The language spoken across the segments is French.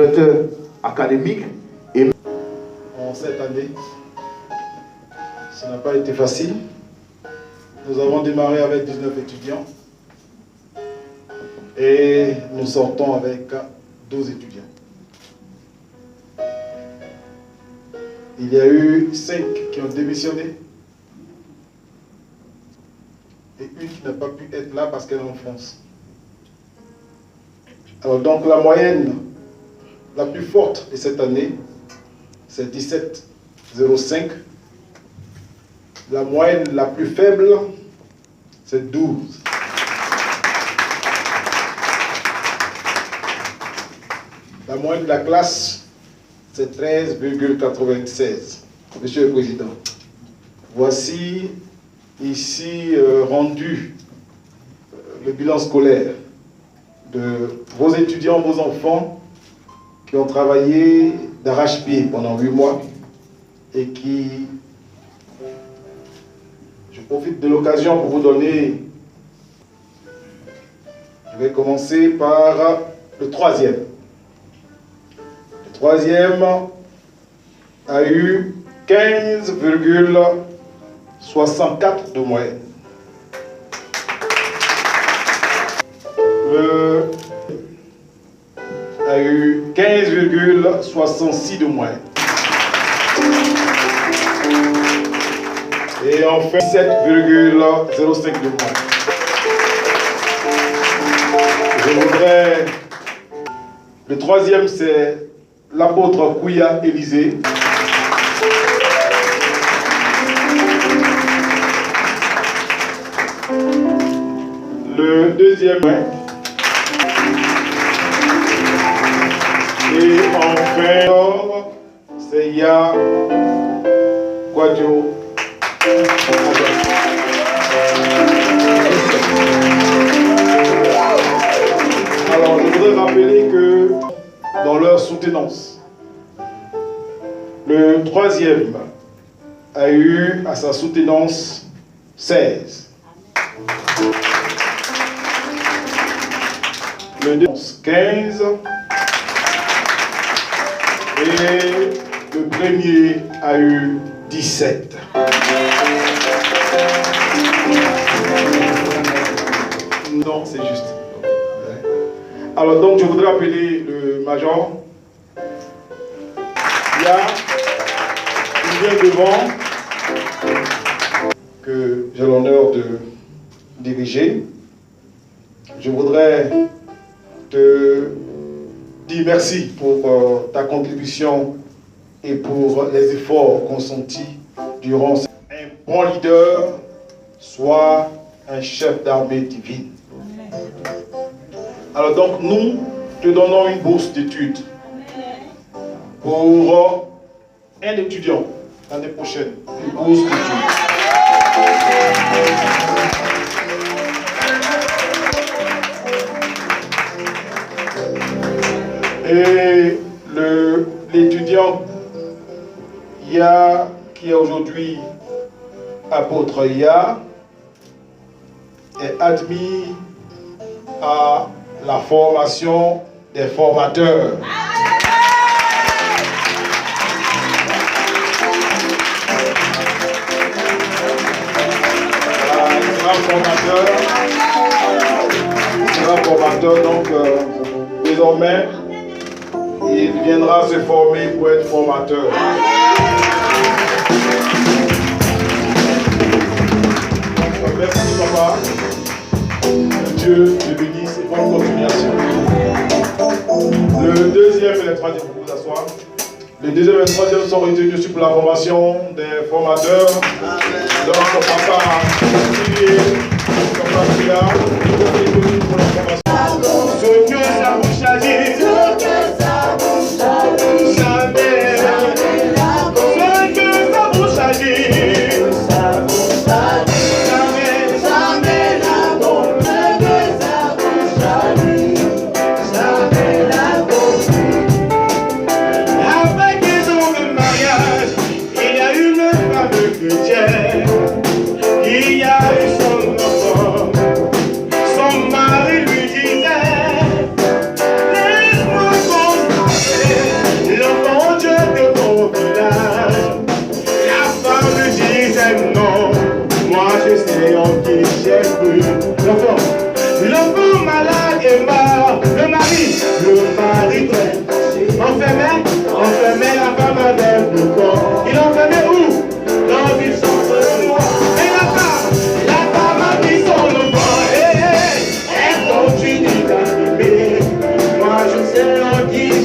directeur académique. Et en cette année, ça n'a pas été facile. Nous avons démarré avec 19 étudiants et nous sortons avec 12 étudiants. Il y a eu 5 qui ont démissionné et une qui n'a pas pu être là parce qu'elle est en France. Alors donc la moyenne la plus forte de cette année, c'est 17,05. La moyenne la plus faible, c'est 12. La moyenne de la classe, c'est 13,96. Monsieur le Président, voici ici rendu le bilan scolaire de vos étudiants, vos enfants qui ont travaillé d'arrache-pied pendant 8 mois et qui... Je profite de l'occasion pour vous donner... Je vais commencer par le troisième. Le troisième a eu 15,64 de moyenne. Le a eu 15,66 de moyenne. Et enfin 7,05 de moyenne. Je voudrais... Le troisième, c'est l'apôtre Kouya Élisée. Le deuxième, et enfin, c'est Ya Guadio. Alors, je voudrais rappeler que dans leur soutenance, le troisième a eu à sa soutenance 16. Le deuxième 15. Et le premier a eu 17. Non, c'est juste. Alors donc, je voudrais appeler le major. Il vient devant, que j'ai l'honneur de diriger. Je voudrais te dire merci pour ta contribution et pour les efforts consentis durant ce... Un bon leader soit un chef d'armée divine. Alors donc nous te donnons une bourse d'études pour un étudiant l'année prochaine. Une bourse d'études. Et l'étudiant Ya, qui est aujourd'hui apôtre Ya, est admis à la formation des formateurs. Il sera formateur, donc désormais, il viendra se former pour être formateur. Merci papa. Dieu te bénisse et bonne continuation. Le deuxième et le troisième, vous vous asseoir. Le deuxième et le troisième sont retenus sur la formation des formateurs. Donc papa Olivier, papa Kia, pour la formation. Ce que ça vous choisit. Il y a eu son enfant, son mari lui dit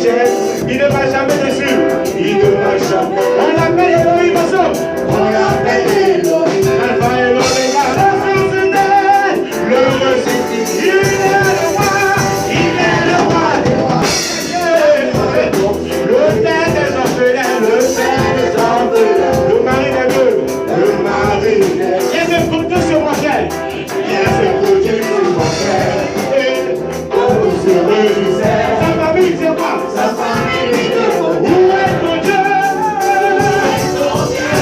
Jésus, il ne va jamais déçu. Il ne va jamais. On l'appelle Elohim ensemble. On l'appelle Elohim. Alpha et l'Oméga. Le ressuscité. Il est le roi. Il est le roi des rois. Le père des orphelins. Le père des orphelins. Le mari des veuves. Le mari des veuves. Il y a des photos sur mon frère. Il y a des photos sur mon frère. Sa famille, c'est quoi? Sa famille, c'est quoi? Où est ton Dieu?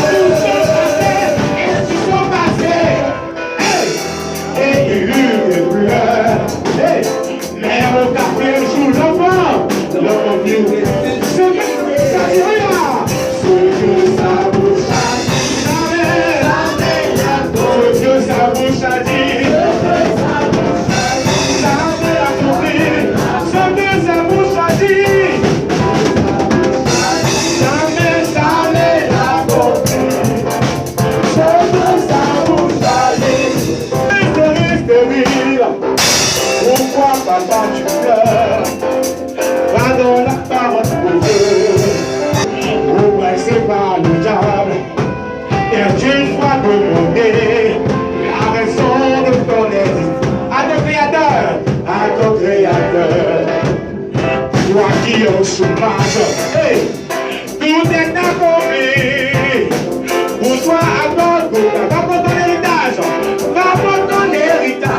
Tout se passé, et il eut des pleurs. Mais au quartier joue l'enfant, l'enfant vieux. Ce que ça dit là, ce que sa bouche a dit, ce que sa bouche a dit. Pourquoi papa tu pleures? Va dans la parole de Dieu. Oppressé par le diable, et tu dois demander la raison de ton existence à ton Créateur, à ton Créateur. Toi qui es au chômage, tout est accompli. Pour toi, aborde, va pour ton héritage, va pour ton héritage.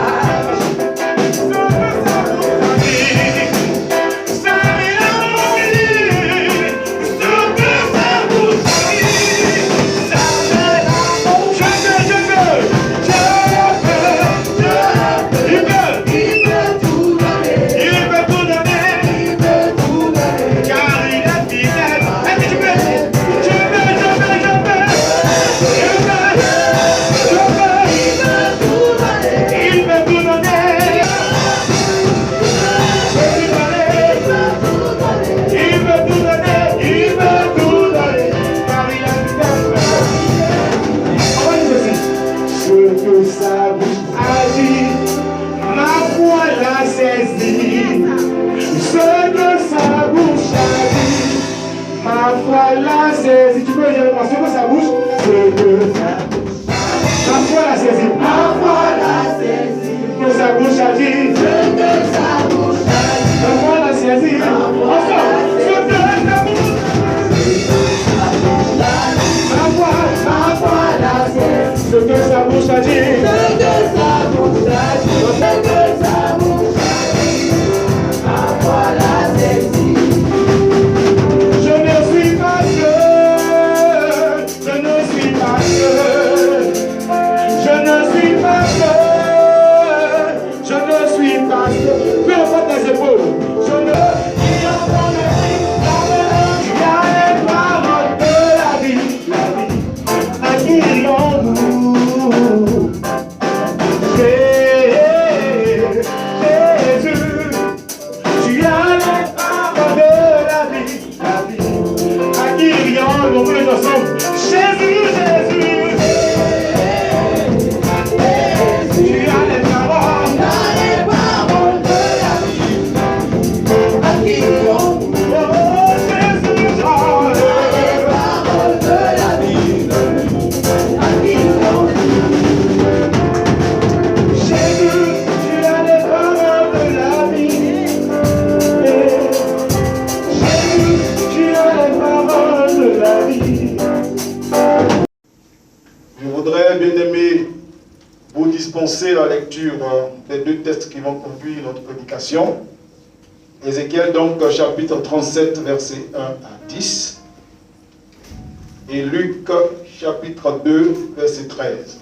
Si tu peux dire ce que ça bouge, c'est que ça bouge. Ma foi l'a saisi. Ma foi l'a saisi. Que sa bouche a dit. Ce que sa bouche a dit. Ma foi l'a saisi. Ensemble. Ce que sa bouche a dit. Ma foi l'a saisi. Ce que sa bouche a dit. Ce que sa bouche a dit. Ce que sa bouche a dit. Ma foi l'a saisi. Je ne suis pas seul. Je ne suis pas seul. Je ne suis pas seul. Je ne suis pas seul. Peu importe tes épaules. Je ne. Il y a les paroles de la vie. À qui irons-nous? Jésus, tu as les paroles de la vie. À qui irons-nous? Tous les ensemble. Jésus, Jésus. Tu as les paroles de la vie. À qui irons-nous? Oh, Jésus, tu as les paroles de la vie. À qui irons-nous? Jésus, tu as les paroles de la vie. Jésus, tu as les paroles de la vie. Je voudrais, bien aimé, vous dispenser la lecture des deux textes qui vont conduire notre prédication. Ézéchiel, donc, chapitre 37, versets 1 à 10. Et Luc, chapitre 2, verset 13.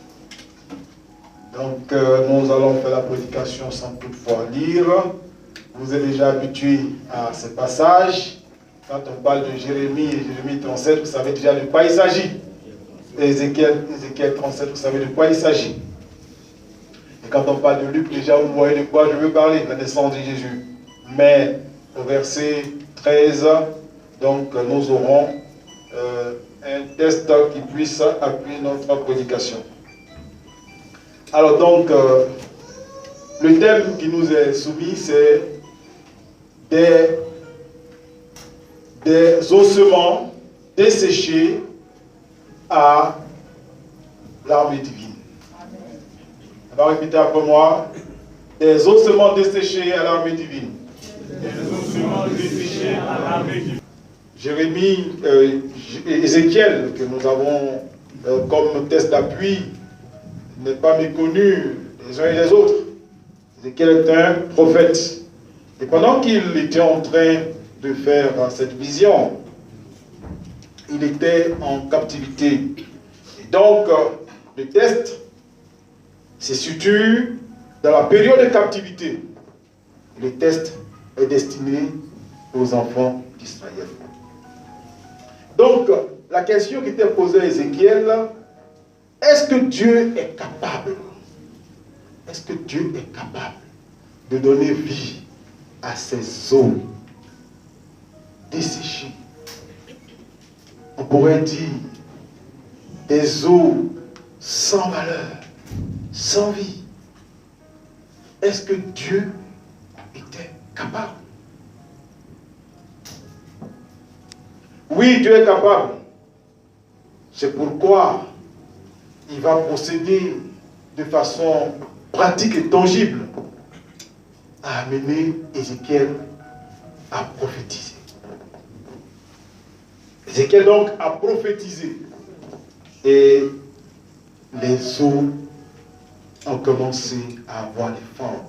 Donc, nous allons faire la prédication sans toutefois lire. Vous êtes déjà habitués à ces passages. Quand on parle de Jérémie et Jérémie 37, vous savez déjà de quoi il s'agit. Ézéchiel 37, vous savez de quoi il s'agit. Et quand on parle de Luc, déjà vous voyez de quoi je veux parler, la naissance de Jésus. Mais au verset 13, donc nous aurons un texte qui puisse appuyer notre prédication. Alors donc, le thème qui nous est soumis, c'est des des ossements desséchés à l'armée divine. On va répéter après moi. Des ossements desséchés à l'armée divine. Des ossements desséchés à l'armée divine. Jérémie, Ézéchiel, que nous avons comme test d'appui, n'est pas méconnu les uns et les autres. Ézéchiel est un prophète. Et pendant qu'il était en train de faire cette vision, il était en captivité. Et donc, le test se situe dans la période de captivité. Le test est destiné aux enfants d'Israël. Donc, la question qui était posée à Ézéchiel, est-ce que Dieu est capable? Est-ce que Dieu est capable de donner vie à ces eaux desséchées? On pourrait dire des eaux sans valeur, sans vie. Est-ce que Dieu était capable? Oui, Dieu est capable. C'est pourquoi il va procéder de façon pratique et tangible à amener Ézéchiel à prophétiser. Ézéchiel donc a prophétisé. Et les eaux ont commencé à avoir des formes.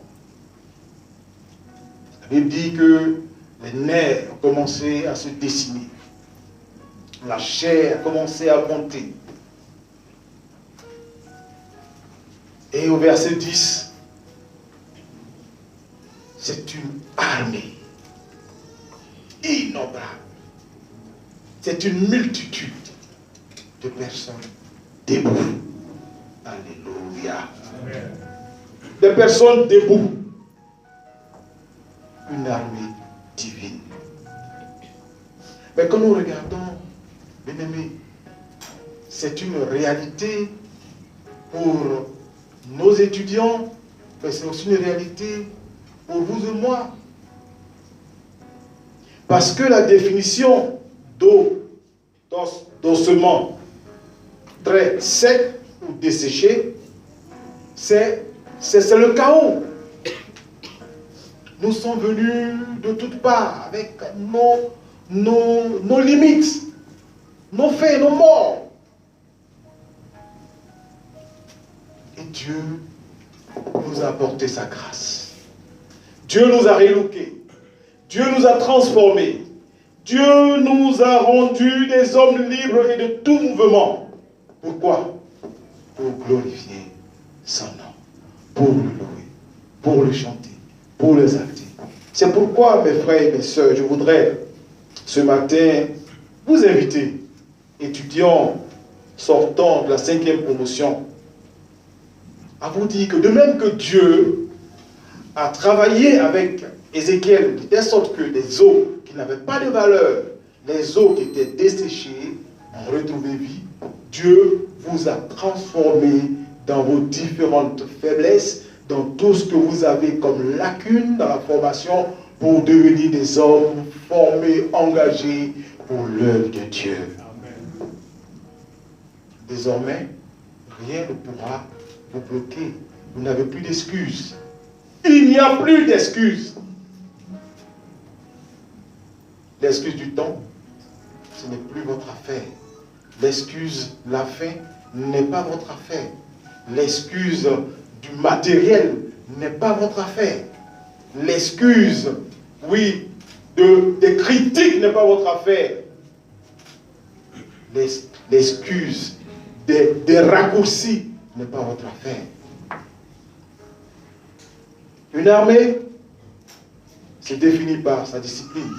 La Bible dit que les nerfs ont commencé à se dessiner. La chair a commencé à monter. Et au verset 10, c'est une armée innombrable. C'est une multitude de personnes debout. Alléluia. Amen. Des personnes debout. Une armée divine. Mais quand nous regardons, bien aimés, c'est une réalité pour nos étudiants, mais c'est aussi une réalité pour vous et moi. Parce que la définition d'ossement très sec ou desséché, c'est le chaos. Nous sommes venus de toutes parts avec nos limites, nos faits, nos morts. Et Dieu nous a apporté sa grâce. Dieu nous a relookés. Dieu nous a transformés. Dieu nous a rendus des hommes libres et de tout mouvement. Pourquoi? Pour glorifier son nom, pour le louer, pour le chanter, pour le exalter. C'est pourquoi, mes frères et mes sœurs, je voudrais ce matin vous inviter, étudiants sortant de la 5e promotion, à vous dire que de même que Dieu a travaillé avec Ézéchiel, de telle sorte que les eaux qui n'avaient pas de valeur, les eaux qui étaient desséchées, ont retrouvé vie, Dieu vous a transformé dans vos différentes faiblesses, dans tout ce que vous avez comme lacune dans la formation pour devenir des hommes formés, engagés pour l'œuvre de Dieu. Amen. Désormais, rien ne pourra vous bloquer. Vous n'avez plus d'excuses. Il n'y a plus d'excuses. L'excuse du temps, ce n'est plus votre affaire. L'excuse de la faim n'est pas votre affaire. L'excuse du matériel n'est pas votre affaire. L'excuse, oui, des critiques n'est pas votre affaire. L'excuse des raccourcis n'est pas votre affaire. Une armée se définit par sa discipline.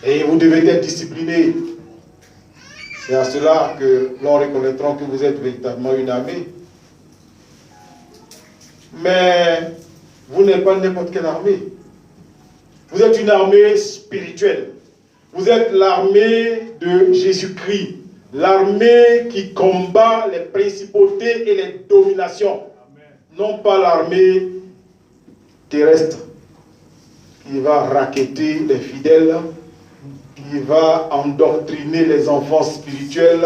Et vous devez être discipliné. C'est à cela que l'on reconnaîtra que vous êtes véritablement une armée. Mais vous n'êtes pas n'importe quelle armée. Vous êtes une armée spirituelle. Vous êtes l'armée de Jésus-Christ. L'armée qui combat les principautés et les dominations. Amen. Non pas l'armée terrestre qui va racketter les fidèles qui va endoctriner les enfants spirituels,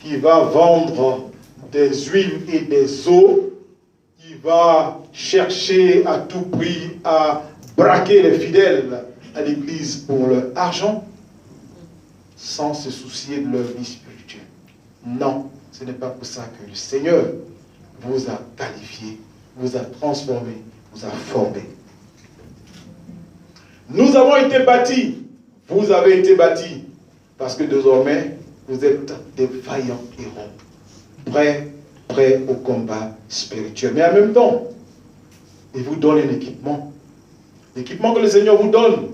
qui va vendre des huiles et des eaux, qui va chercher à tout prix à braquer les fidèles à l'église pour leur argent, sans se soucier de leur vie spirituelle. Non, ce n'est pas pour ça que le Seigneur vous a qualifié, vous a transformé, vous a formé. Nous avons été bâtis, vous avez été bâtis, parce que désormais, vous êtes des vaillants héros, prêts au combat spirituel. Mais en même temps, il vous donne un équipement. L'équipement que le Seigneur vous donne.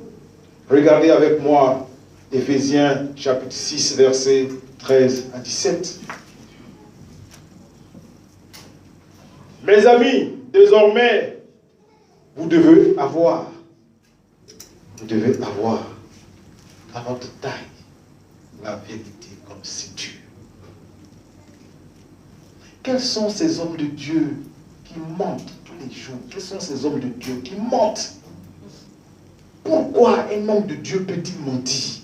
Regardez avec moi Éphésiens chapitre 6, versets 13 à 17. Mes amis, désormais, vous devez avoir à votre taille la vérité comme ceinture. Quels sont ces hommes de Dieu qui mentent tous les jours? Quels sont ces hommes de Dieu qui mentent? Pourquoi un homme de Dieu peut-il mentir?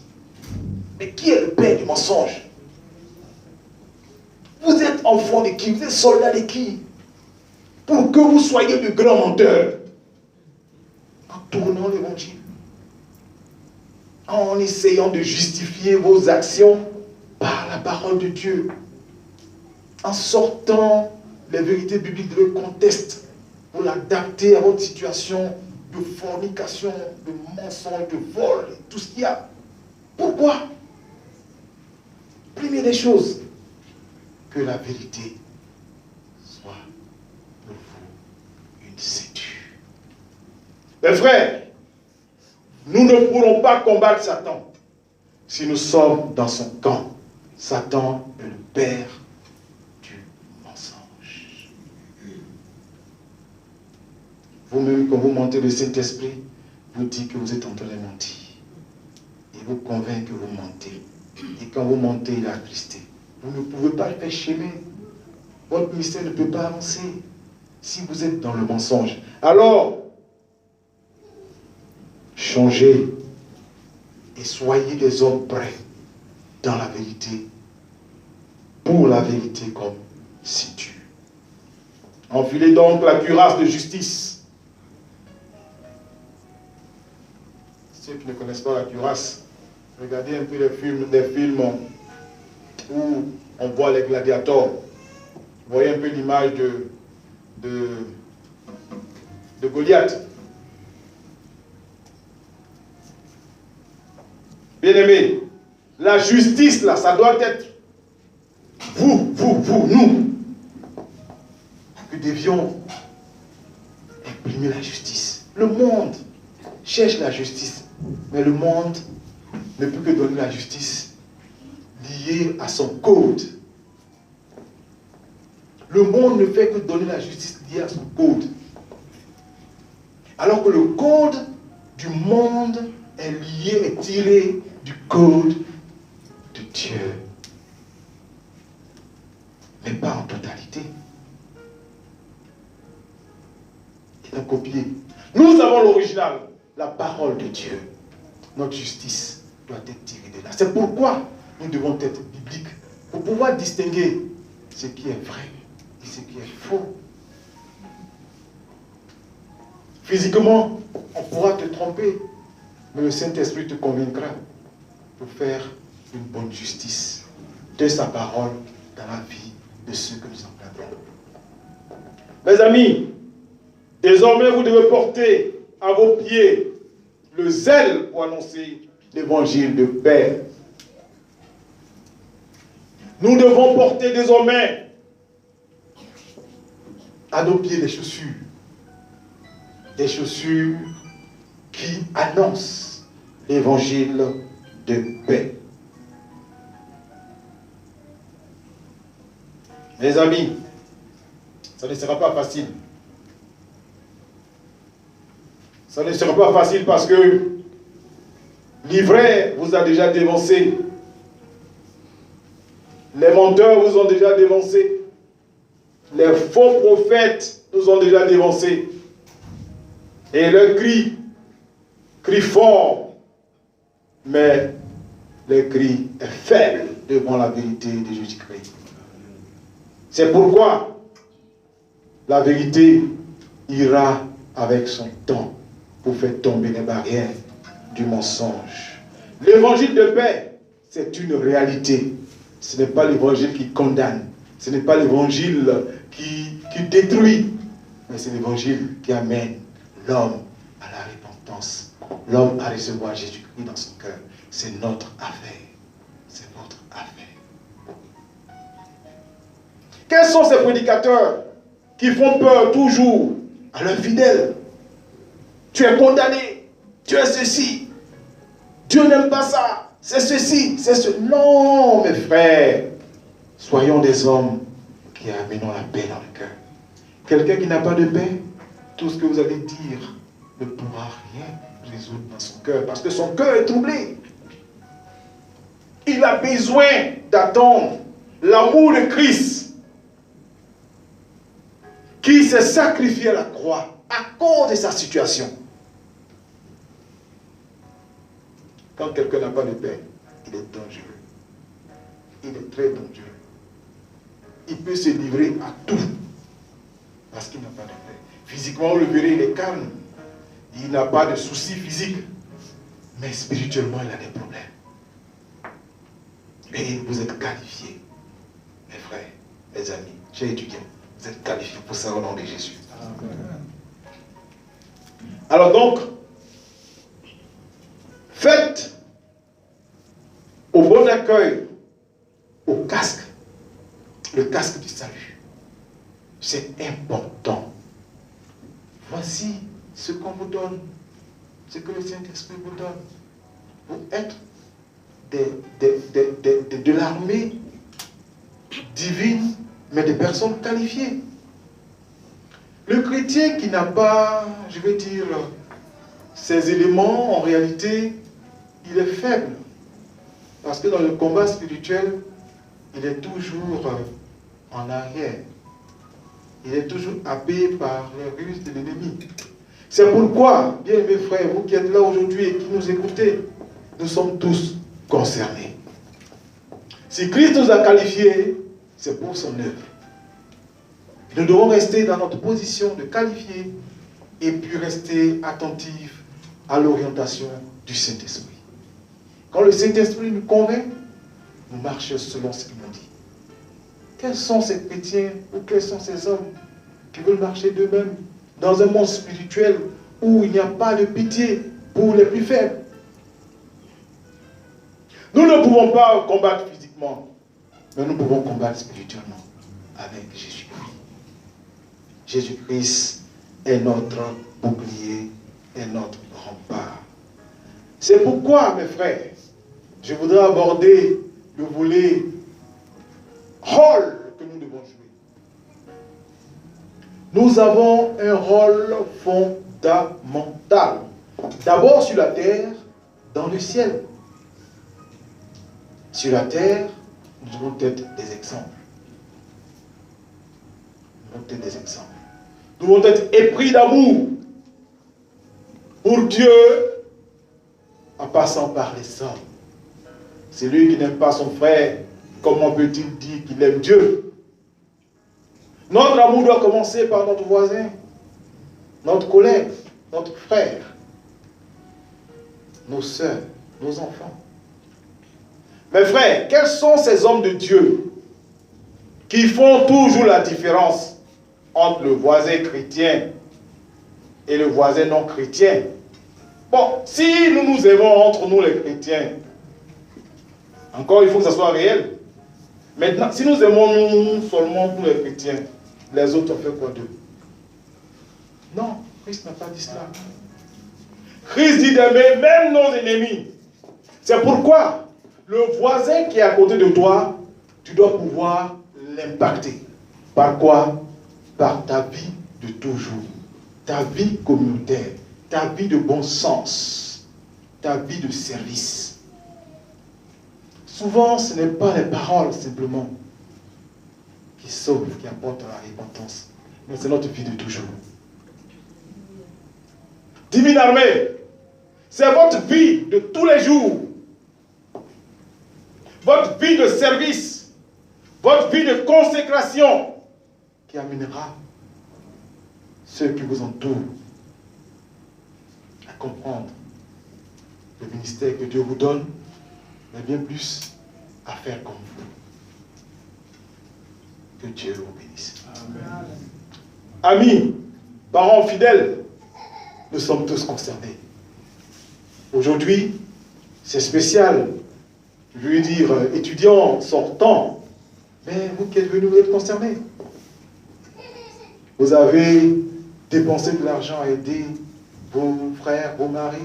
Mais qui est le père du mensonge? Vous êtes enfant de qui? Vous êtes soldat de qui? Pour que vous soyez de grands menteurs. En tournant l'évangile. En essayant de justifier vos actions par la parole de Dieu. En sortant les vérités bibliques de votre contexte pour l'adapter à votre situation de fornication, de mensonge, de vol, tout ce qu'il y a. Pourquoi? Première des choses, que la vérité soit pour vous une ceinture. Mes frères, nous ne pourrons pas combattre Satan si nous sommes dans son camp. Satan est le père du mensonge. Vous-même, quand vous mentez, le Saint-Esprit vous dit que vous êtes en train de mentir. Il vous convainc que vous mentez. Et quand vous mentez, il est attristé. Vous ne pouvez pas le faire chemin. Votre mystère ne peut pas avancer si vous êtes dans le mensonge. Alors, changez et soyez des hommes prêts dans la vérité, pour la vérité comme ceinture. Enfilez donc la cuirasse de justice. Ceux qui ne connaissent pas la cuirasse, regardez un peu les films où on voit les gladiateurs. Vous voyez un peu l'image de Goliath. Bien-aimés, la justice, là, ça doit être vous, nous, que devions imprimer la justice. Le monde cherche la justice, mais le monde ne peut que donner la justice liée à son code. Le monde ne fait que donner la justice liée à son code. Alors que le code du monde est lié et tiré du code de Dieu. Mais pas en totalité. Il a copié. Nous avons l'original, la parole de Dieu. Notre justice doit être tirée de là. C'est pourquoi nous devons être bibliques, pour pouvoir distinguer ce qui est vrai et ce qui est faux. Physiquement, on pourra te tromper, mais le Saint-Esprit te convaincra pour faire une bonne justice de sa parole dans la vie de ceux que nous encadrons. Mes amis, désormais vous devez porter à vos pieds le zèle pour annoncer l'évangile de paix. Nous devons porter désormais à nos pieds des chaussures qui annoncent l'évangile de paix. Mes amis, ça ne sera pas facile. Ça ne sera pas facile parce que l'ivraie vous a déjà dévancé. Les menteurs vous ont déjà dévancé. Les faux prophètes nous ont déjà dévancés. Et leur cri fort, mais le cri est faible devant la vérité de Jésus-Christ. C'est pourquoi la vérité ira avec son temps pour faire tomber les barrières du mensonge. L'évangile de paix, c'est une réalité. Ce n'est pas l'évangile qui condamne. Ce n'est pas l'évangile qui détruit. Mais c'est l'évangile qui amène l'homme à la repentance. L'homme à recevoir Jésus-Christ dans son cœur. C'est notre affaire. C'est votre affaire. Quels sont ces prédicateurs qui font peur toujours à leurs fidèles? Tu es condamné. Tu es ceci. Dieu n'aime pas ça. C'est ceci, c'est ce. Non, mes frères. Soyons des hommes qui amenons la paix dans le cœur. Quelqu'un qui n'a pas de paix, tout ce que vous allez dire ne pourra rien résoudre dans son cœur, parce que son cœur est troublé. Il a besoin d'attendre l'amour de Christ, qui s'est sacrifié à la croix à cause de sa situation. Quand quelqu'un n'a pas de paix, il est dangereux. Il est très dangereux. Il peut se livrer à tout parce qu'il n'a pas de paix. Physiquement, le verrez, il est calme. Il n'a pas de soucis physiques. Mais spirituellement, il a des problèmes. Et vous êtes qualifiés, mes frères, mes amis, chers étudiants. Vous êtes qualifiés pour ça au nom de Jésus. Alors donc, faites au bon accueil, au casque, le casque du salut. C'est important. Voici ce qu'on vous donne, ce que le Saint-Esprit vous donne. Vous êtes de l'armée divine, mais des personnes qualifiées. Le chrétien qui n'a pas, je vais dire, ces éléments, en réalité, il est faible. Parce que dans le combat spirituel, il est toujours en arrière. Il est toujours happé par les ruses de l'ennemi. C'est pourquoi, bien mes frères, vous qui êtes là aujourd'hui et qui nous écoutez, nous sommes tous concernés. Si Christ nous a qualifiés, c'est pour son œuvre. Nous devons rester dans notre position de qualifiés et puis rester attentifs à l'orientation du Saint-Esprit. Quand le Saint-Esprit nous convainc, nous marchons selon ce qu'il nous dit. Quels sont ces chrétiens ou quels sont ces hommes qui veulent marcher d'eux-mêmes dans un monde spirituel où il n'y a pas de pitié pour les plus faibles? Nous ne pouvons pas combattre physiquement, mais nous pouvons combattre spirituellement avec Jésus-Christ. Jésus-Christ est notre bouclier et notre rempart. C'est pourquoi, mes frères, je voudrais aborder le volet rôle que nous devons jouer. Nous avons un rôle fondamental. D'abord sur la terre, dans le ciel. Sur la terre, nous devons être des exemples. Nous devons être des exemples. Nous devons être épris d'amour pour Dieu en passant par les hommes. Celui qui n'aime pas son frère, comment peut-il dire qu'il aime Dieu? Notre amour doit commencer par notre voisin, notre collègue, notre frère, nos sœurs, nos enfants. Mes frères, quels sont ces hommes de Dieu qui font toujours la différence entre le voisin chrétien et le voisin non chrétien? Bon, si nous nous aimons entre nous les chrétiens, encore il faut que ça soit réel. Maintenant, si nous aimons nous seulement pour les chrétiens, les autres ont fait quoi d'eux? Non, Christ n'a pas dit cela. Christ dit d'aimer même nos ennemis. C'est pourquoi le voisin qui est à côté de toi, tu dois pouvoir l'impacter. Par quoi? Par ta vie de toujours, ta vie communautaire, ta vie de bon sens, ta vie de service. Souvent, ce n'est pas les paroles simplement qui sauvent, qui apportent la repentance, mais c'est notre vie de toujours. Divine Armée, c'est votre vie de tous les jours votre vie de service, votre vie de consécration qui amènera ceux qui vous entourent à comprendre le ministère que Dieu vous donne, mais bien plus à faire comme vous. Que Dieu vous bénisse. Amen. Amis, parents fidèles, nous sommes tous concernés. Aujourd'hui, c'est spécial. Je veux dire, étudiants sortants, mais vous qui êtes venus, vous êtes concernés. Vous avez dépensé de l'argent à aider vos frères, vos maris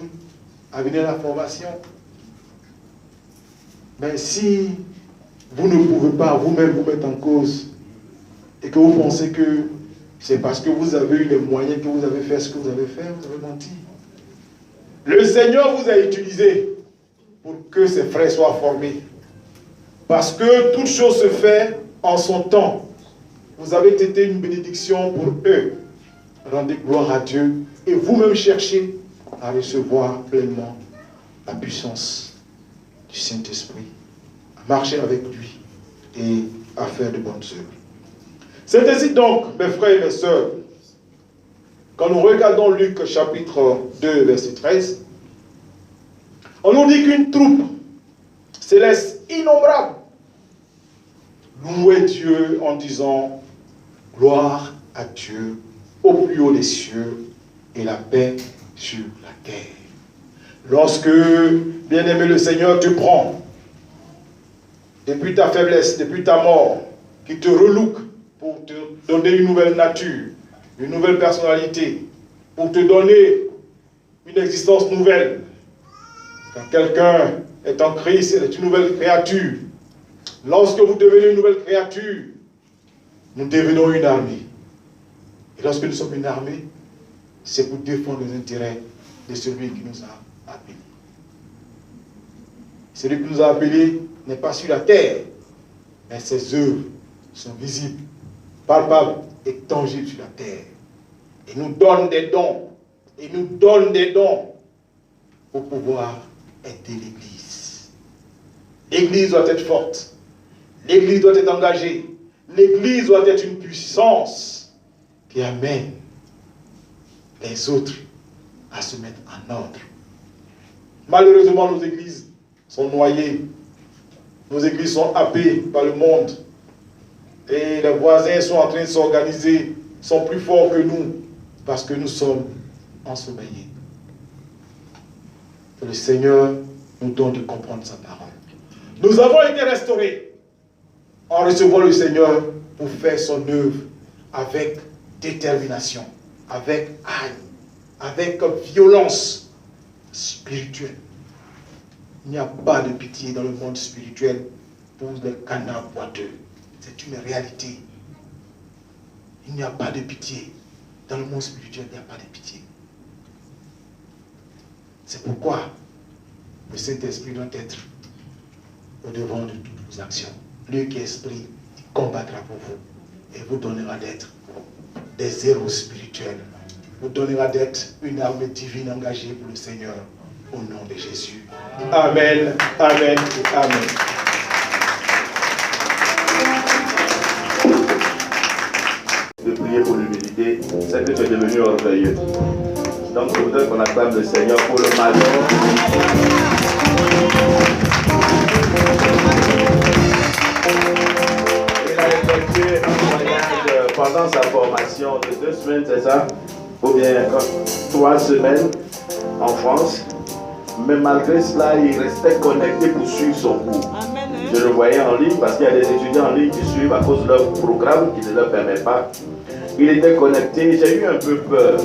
à venir à la formation. Mais si vous ne pouvez pas vous-même vous mettre en cause et que vous pensez que c'est parce que vous avez eu les moyens que vous avez fait ce que vous avez fait, vous avez menti. Le Seigneur vous a utilisé pour que ses frères soient formés. Parce que toute chose se fait en son temps. Vous avez été une bénédiction pour eux. Rendez gloire à Dieu et vous-même cherchez à recevoir pleinement la puissance du Saint-Esprit, à marcher avec lui et à faire de bonnes œuvres. C'est ainsi donc, mes frères et mes sœurs, quand nous regardons Luc chapitre 2, verset 13, on nous dit qu'une troupe céleste innombrable louait Dieu en disant « Gloire à Dieu au plus haut des cieux et la paix sur la terre. » Lorsque, bien-aimé le Seigneur, te prend depuis ta faiblesse, depuis ta mort, qui te relook pour te donner une nouvelle nature, une nouvelle personnalité, pour te donner une existence nouvelle. Quand quelqu'un est en Christ, il est une nouvelle créature. Lorsque vous devenez une nouvelle créature, nous devenons une armée. Et lorsque nous sommes une armée, c'est pour défendre les intérêts de celui qui nous a appelés. Celui qui nous a appelés n'est pas sur la terre, mais ses œuvres sont visibles, palpables et tangibles sur la terre. Il nous donne des dons. Il nous donne des dons pour pouvoir aider l'Église. L'Église doit être forte. L'Église doit être engagée. L'Église doit être une puissance qui amène les autres à se mettre en ordre. Malheureusement, nos églises sont noyées. Nos églises sont happées par le monde. Et les voisins sont en train de s'organiser, sont plus forts que nous, parce que nous sommes ensommeillés. Que le Seigneur nous donne de comprendre sa parole. Nous avons été restaurés en recevant le Seigneur pour faire son œuvre avec détermination, avec haine, avec violence spirituelle. Il n'y a pas de pitié dans le monde spirituel pour les canards boiteux. C'est une réalité. Il n'y a pas de pitié. Dans le monde spirituel, il n'y a pas de pitié. C'est pourquoi le Saint-Esprit doit être au devant de toutes vos actions. Lui qui est esprit, il combattra pour vous et vous donnera d'être des héros spirituels. Vous donnera d'être une armée divine engagée pour le Seigneur au nom de Jésus. Amen, amen et amen. De prier pour l'humilité, c'est que tu es devenu orgueilleux. Donc je voudrais qu'on acclame le Seigneur pour le malheur. Il a effectué un voyage pendant sa formation de 2 semaines, c'est ça? Ou bien 3 semaines en France. Mais malgré cela, il restait connecté pour suivre son cours. Je le voyais en ligne parce qu'il y a des étudiants en ligne qui suivent à cause de leur programme qui ne leur permet pas. Il était connecté, j'ai eu un peu peur.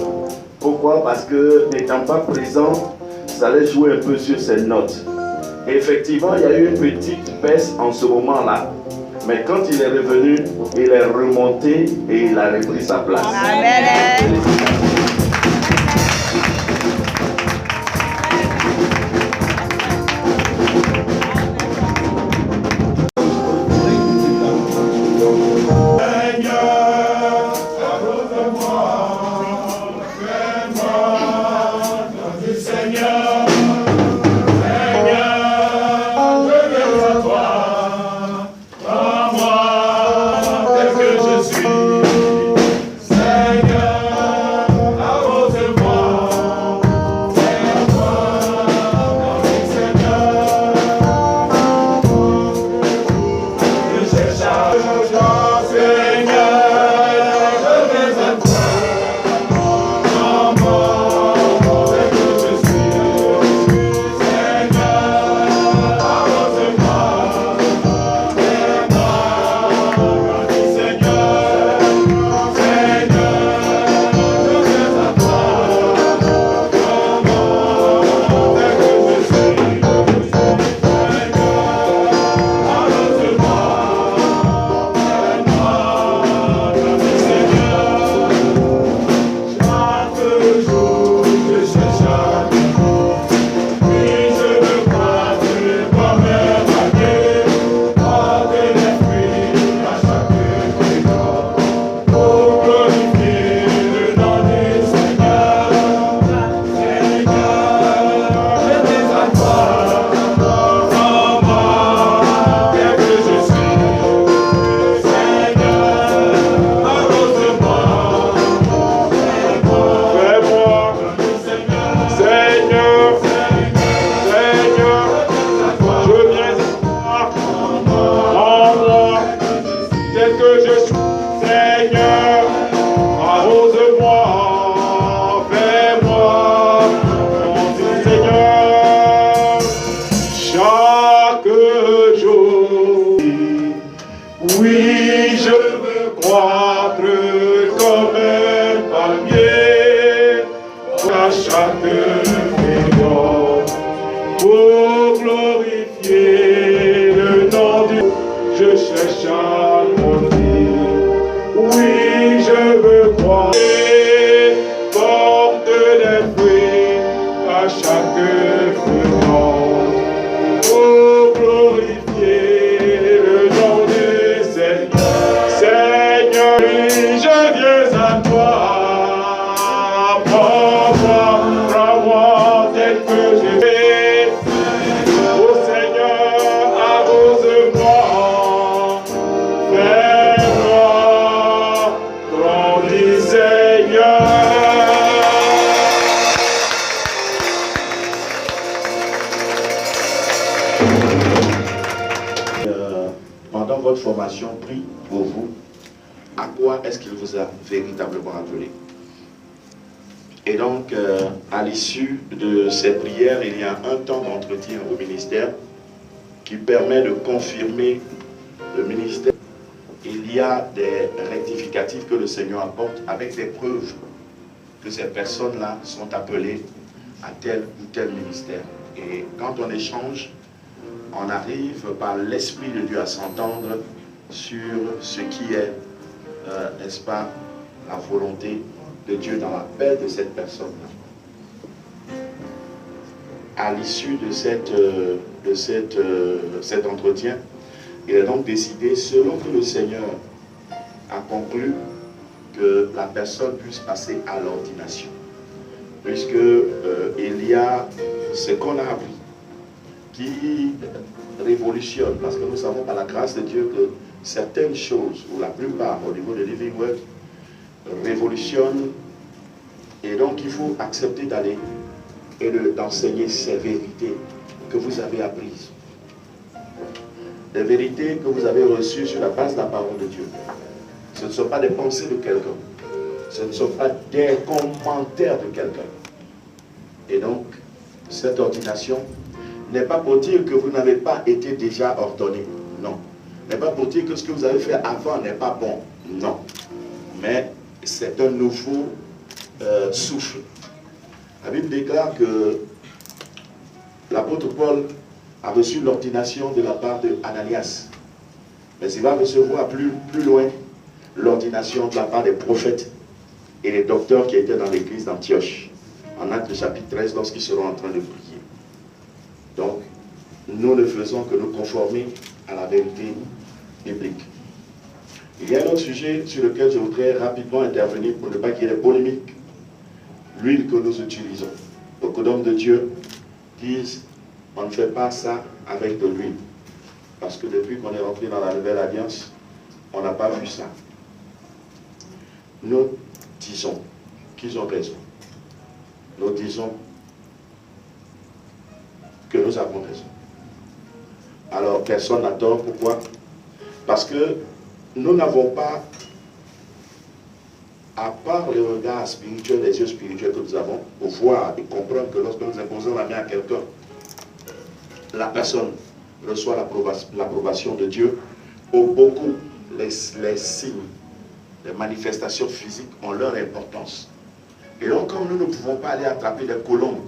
Pourquoi? Parce que n'étant pas présent, ça allait jouer un peu sur ses notes. Et effectivement, il y a eu une petite baisse en ce moment-là. Mais quand il est revenu, il est remonté et il a repris sa place. Amen. Seigneur, je viens à toi. Oui, je veux croître comme un palmier à chaque maison pour glorifier le nom du Dieu. Je cherche à grandir. Oui, je veux croître, porte des fruits à chaque feuillant pour glorifier le nom du Seigneur. Seigneur, oui, je viens à toi. Prends-moi tel que je vais. Ô Seigneur, arrose-moi. Fais-moi grandir, Seigneur. Pendant votre formation, prie pour vous. À quoi est-ce qu'il vous a véritablement appelé? Et donc, à l'issue de cette prière, il y a un temps d'entretien au ministère qui permet de confirmer le ministère. Il y a des rectificatifs que le Seigneur apporte avec des preuves que ces personnes-là sont appelées à tel ou tel ministère. Et quand on échange, on arrive par l'Esprit de Dieu à s'entendre sur ce qui est, n'est-ce pas, la volonté de Dieu dans l'appel de cette personne-là. À l'issue de cet entretien, il est donc décidé, selon que le Seigneur a conclu, que la personne puisse passer à l'ordination. Puisque il y a ce qu'on a appris qui révolutionne, parce que nous savons par la grâce de Dieu que certaines choses, ou la plupart au niveau de Living Word, révolutionnent, et donc il faut accepter d'aller et d'enseigner ces vérités que vous avez apprises. Des vérités que vous avez reçues sur la base de la parole de Dieu. Ce ne sont pas des pensées de quelqu'un. Ce ne sont pas des commentaires de quelqu'un. Et donc, cette ordination n'est pas pour dire que vous n'avez pas été déjà ordonné. Non. N'est pas pour dire que ce que vous avez fait avant n'est pas bon. Non. Mais c'est un nouveau souffle. La Bible déclare que l'apôtre Paul a reçu l'ordination de la part de Ananias. Mais il va recevoir plus loin l'ordination de la part des prophètes et les docteurs qui étaient dans l'église d'Antioche, en Actes chapitre 13, lorsqu'ils seront en train de prier. Donc, nous ne faisons que nous conformer à la vérité biblique. Il y a un autre sujet sur lequel je voudrais rapidement intervenir pour ne pas qu'il y ait des polémiques. L'huile que nous utilisons. Beaucoup d'hommes de Dieu disent on ne fait pas ça avec de l'huile. Parce que depuis qu'on est rentré dans la nouvelle alliance, on n'a pas vu ça. Nous disons qu'ils ont raison. Nous disons que nous avons raison. Alors personne n'a tort. Pourquoi? Parce que nous n'avons pas, à part le regard spirituel, les yeux spirituels que nous avons, pour voir et comprendre que lorsque nous imposons la main à quelqu'un, la personne reçoit l'approbation de Dieu. Pour beaucoup, les signes, les manifestations physiques ont leur importance. Et donc, comme nous ne pouvons pas aller attraper des colombes,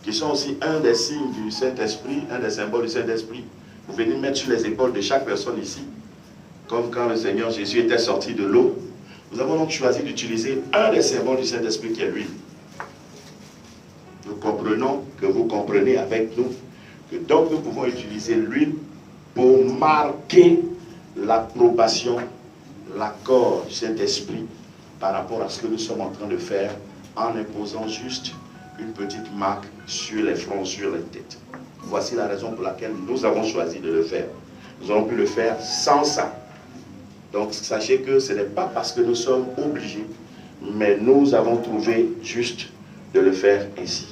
qui sont aussi un des signes du Saint-Esprit, un des symboles du Saint-Esprit, vous venez mettre sur les épaules de chaque personne ici, comme quand le Seigneur Jésus était sorti de l'eau. Nous avons donc choisi d'utiliser un des symboles du Saint-Esprit qui est l'huile. Nous comprenons que vous comprenez avec nous que donc nous pouvons utiliser l'huile pour marquer l'approbation, l'accord du Saint-Esprit par rapport à ce que nous sommes en train de faire en imposant juste une petite marque sur les fronts, sur les têtes. Voici la raison pour laquelle nous avons choisi de le faire. Nous aurions pu le faire sans ça. Donc sachez que ce n'est pas parce que nous sommes obligés, mais nous avons trouvé juste de le faire ainsi.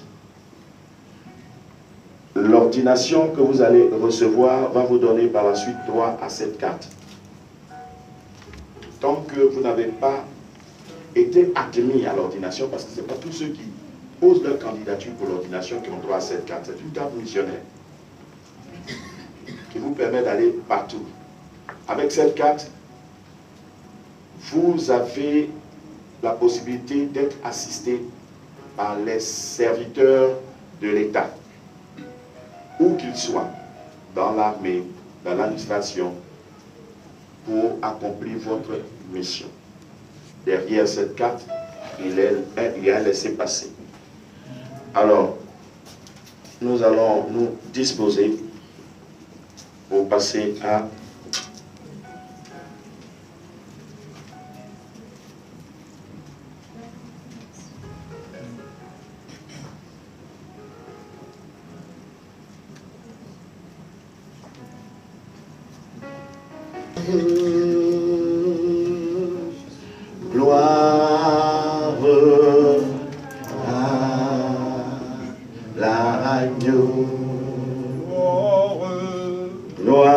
L'ordination que vous allez recevoir va vous donner par la suite 3 à 7 cartes. Tant que vous n'avez pas été admis à l'ordination, parce que ce n'est pas tous ceux qui posent leur candidature pour l'ordination qui ont droit à cette carte. C'est une carte missionnaire qui vous permet d'aller partout. Avec cette carte, vous avez la possibilité d'être assisté par les serviteurs de l'État, où qu'ils soient, dans l'armée, dans l'administration, pour accomplir votre mission. Derrière cette carte, il y a un laissez-passer. Alors, nous allons nous disposer pour passer à gloire à l'agneau. Gloire,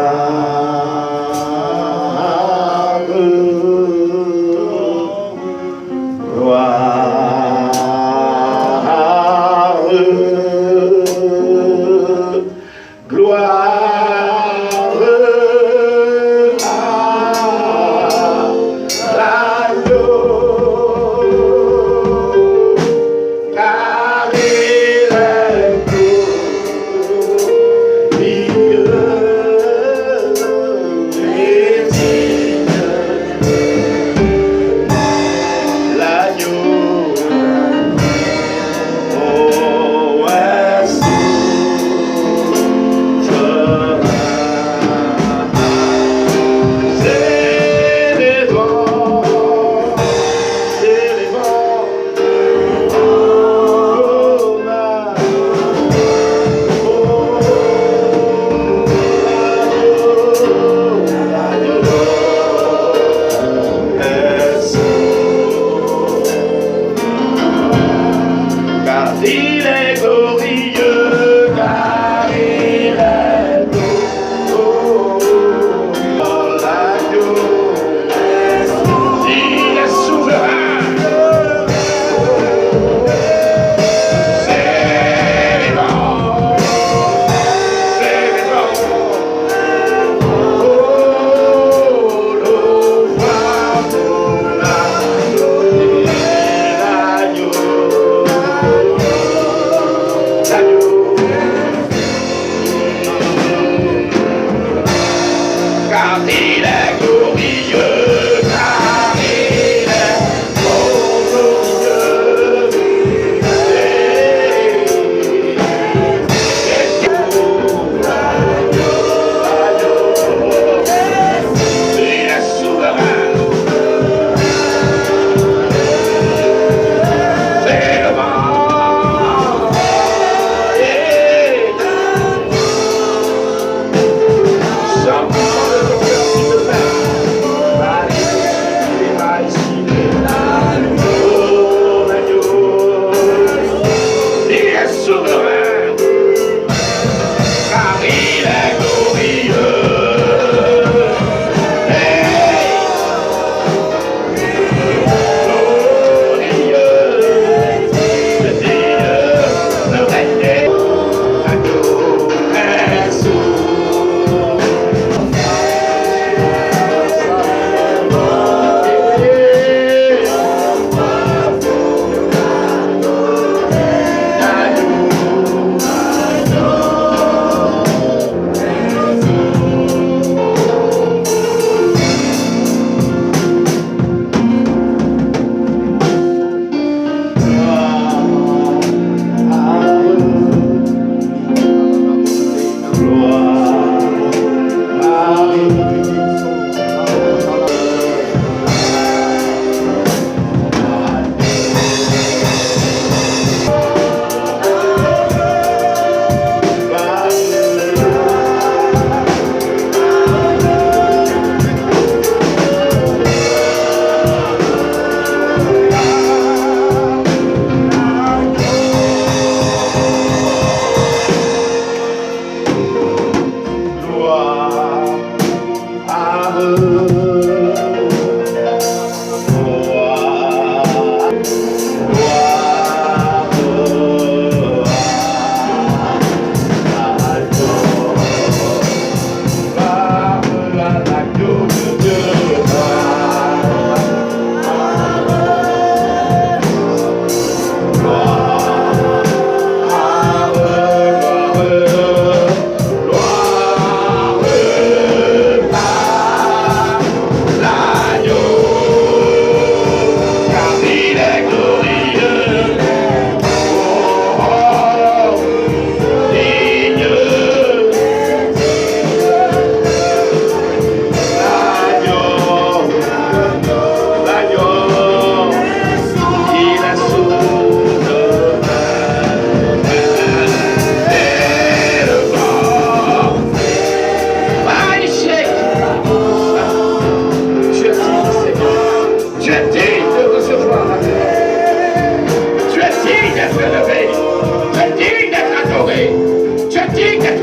gloire, gloire à l'agneau, car il est il est glorieux, car il est beau. Oh, l'agneau, il est souverain. C'est vivant, c'est vivant. Oh, l'eau pour l'agneau. Car il est glorieux, car il est glorieux. Il est souverain. C'est le vent. Some people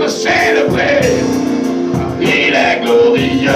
être célébré. Il est glorieux.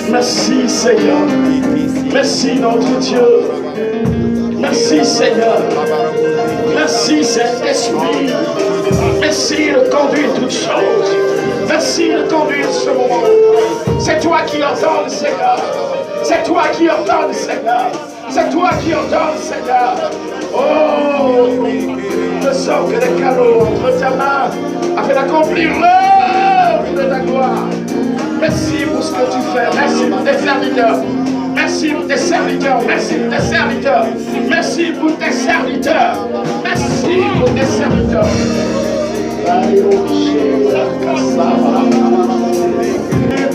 Merci Seigneur. Merci notre Dieu. Merci Seigneur. Merci Saint-Esprit. Merci de conduire toutes choses. Merci de conduire ce moment. C'est toi qui ordonnes Seigneur. C'est toi qui ordonnes Seigneur. C'est toi qui ordonnes Seigneur. Oh, je sens que les canaux entre ta main afin d'accomplir l'œuvre de ta gloire. Merci pour ce que tu fais. Merci pour tes serviteurs. Merci pour tes serviteurs. Merci pour tes serviteurs. Merci pour tes serviteurs. Merci pour tes serviteurs.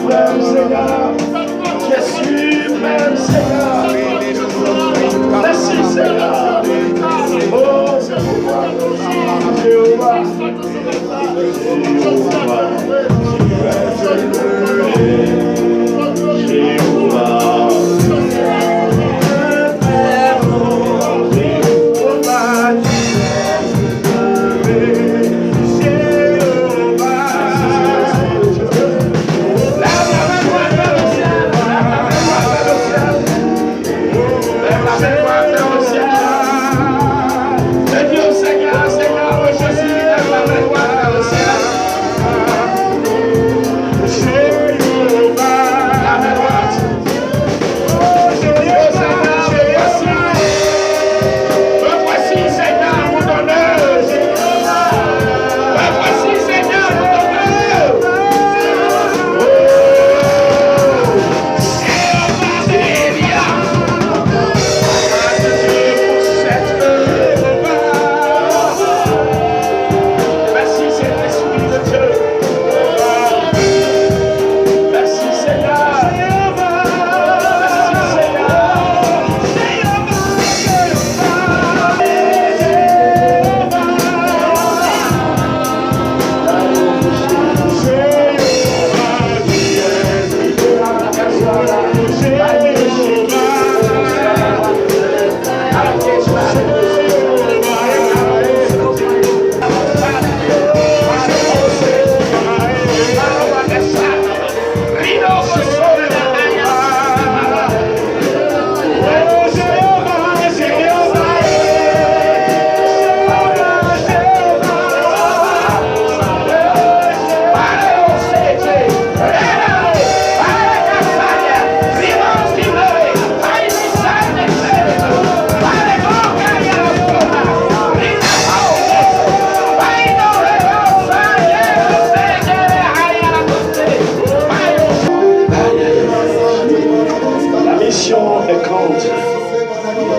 Suprême Seigneur. Tu es suprême Seigneur. Merci Seigneur. Oh, c'est pourquoi Jéhovah.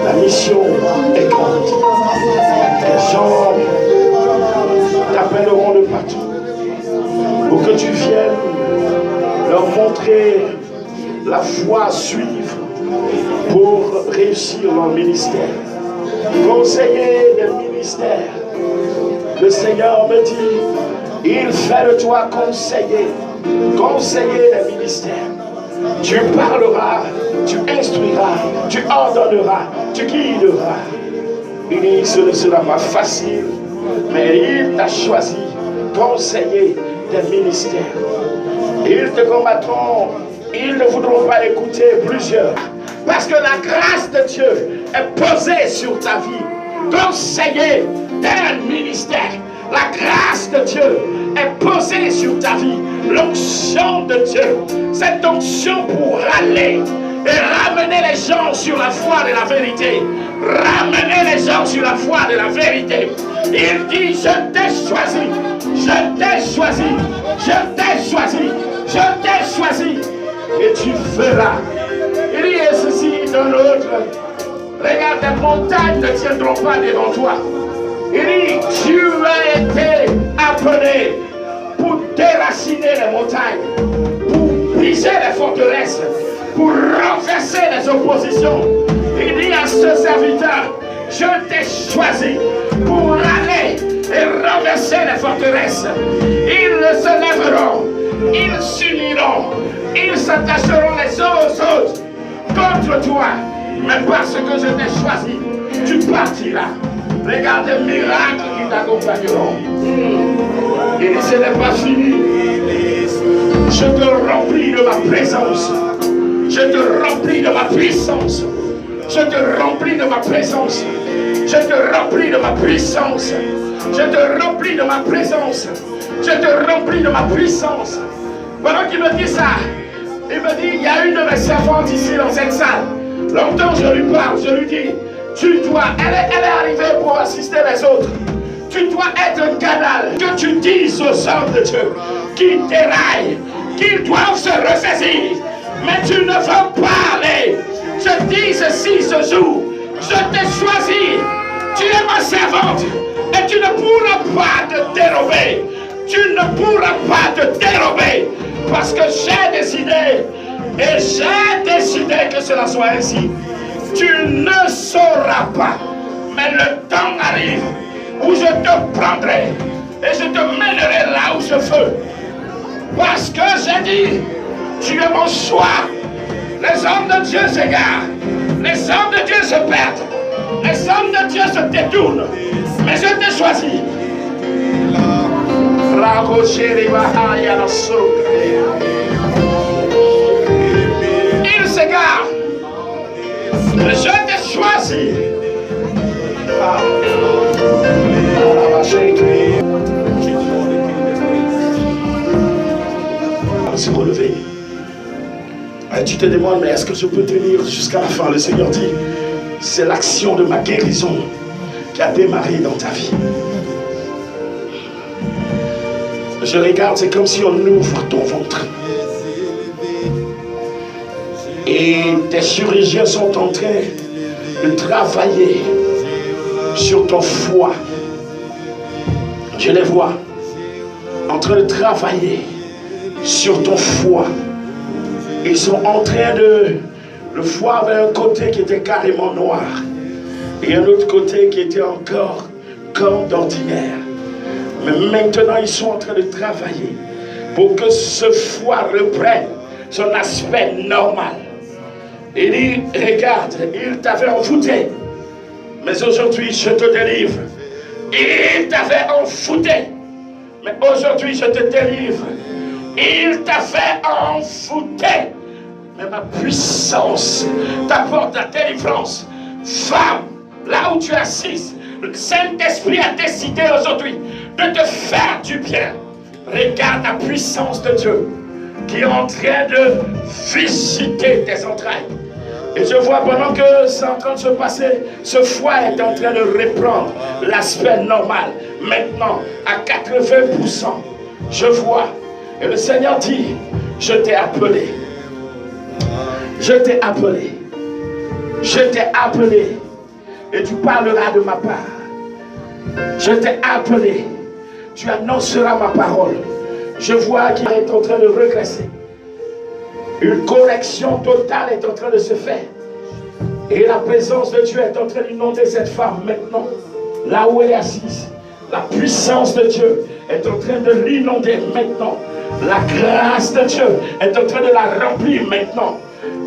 La mission est grande. Les gens t'appelleront de partout pour que tu viennes leur montrer la voie à suivre pour réussir leur ministère. Conseiller des ministères. Le Seigneur me dit, il fait de toi conseiller des ministères. Tu parleras, tu instruiras, tu ordonneras, tu guideras. Il dit, ce ne sera pas facile, mais il t'a choisi, conseiller des ministères. Ils te combattront, ils ne voudront pas écouter plusieurs, parce que la grâce de Dieu est posée sur ta vie. Conseiller d'un ministère, la grâce de Dieu est posée sur ta vie. L'onction de Dieu, cette onction pour aller et ramener les gens sur la voie de la vérité. Ramener les gens sur la voie de la vérité. Il dit, je t'ai choisi, je t'ai choisi, je t'ai choisi, je t'ai choisi. et tu feras. Il y a ceci dans l'autre. Regarde, les montagnes ne tiendront pas devant toi. Il dit, tu as été appelé pour déraciner les montagnes, pour briser les forteresses, pour renverser les oppositions. Il dit à ce serviteur, je t'ai choisi pour aller et renverser les forteresses. Ils se lèveront, ils s'uniront, ils s'attacheront les uns aux autres contre toi. Mais parce que je t'ai choisi, tu partiras. Regarde les miracles qui t'accompagneront. Et ce n'est pas fini. Je te remplis de ma présence. Je te remplis de ma puissance. Je te remplis de ma présence. Je te remplis de ma puissance. Je te remplis de ma présence. Je te remplis de ma puissance. Pendant qu'il me dit ça, il me dit, il y a une de mes servantes ici dans cette salle. Longtemps je lui parle, je lui dis, tu dois, elle est arrivée pour assister les autres. Tu dois être un canal, que tu dises aux hommes de Dieu qui déraillent, qu'ils doivent se ressaisir. Mais tu ne veux pas aller. Je dis ceci ce jour, je t'ai choisi, tu es ma servante et tu ne pourras pas te dérober. Tu ne pourras pas te dérober parce que j'ai décidé et j'ai décidé que cela soit ainsi. Tu ne sauras pas, mais le temps arrive où je te prendrai et je te mènerai là où je veux. Parce que j'ai dit, tu es mon choix. Les hommes de Dieu s'égarent, les hommes de Dieu se perdent, les hommes de Dieu se détournent, mais je t'ai choisi. Il s'égare. Je t'ai choisi. Se relever. Et tu te demandes, mais est-ce que je peux tenir jusqu'à la fin? Le Seigneur dit, c'est l'action de ma guérison qui a démarré dans ta vie. Je regarde, c'est comme si on ouvre ton ventre. Et tes chirurgiens sont en train de travailler sur ton foie. Je les vois en train de travailler sur ton foie. Ils sont en train de... Le foie avait un côté qui était carrément noir et un autre côté qui était encore comme d'ordinaire. Mais maintenant, ils sont en train de travailler pour que ce foie reprenne son aspect normal. Il dit, regarde, il t'avait envoûté, mais aujourd'hui, je te délivre. Il t'avait envoûté, mais aujourd'hui, je te délivre. Il t'avait envoûté, mais ma puissance t'apporte la délivrance. Femme, là où tu es assise, le Saint-Esprit a décidé aujourd'hui de te faire du bien. Regarde la puissance de Dieu qui est en train de visiter tes entrailles. Et je vois pendant que c'est en train de se passer, ce foie est en train de reprendre l'aspect normal. Maintenant, à 80%, je vois. Et le Seigneur dit, je t'ai appelé. Je t'ai appelé. Je t'ai appelé. Et tu parleras de ma part. Je t'ai appelé. Tu annonceras ma parole. Je vois qu'il est en train de regresser. Une correction totale est en train de se faire. Et la présence de Dieu est en train d'inonder cette femme maintenant. Là où elle est assise. La puissance de Dieu est en train de l'inonder maintenant. La grâce de Dieu est en train de la remplir maintenant.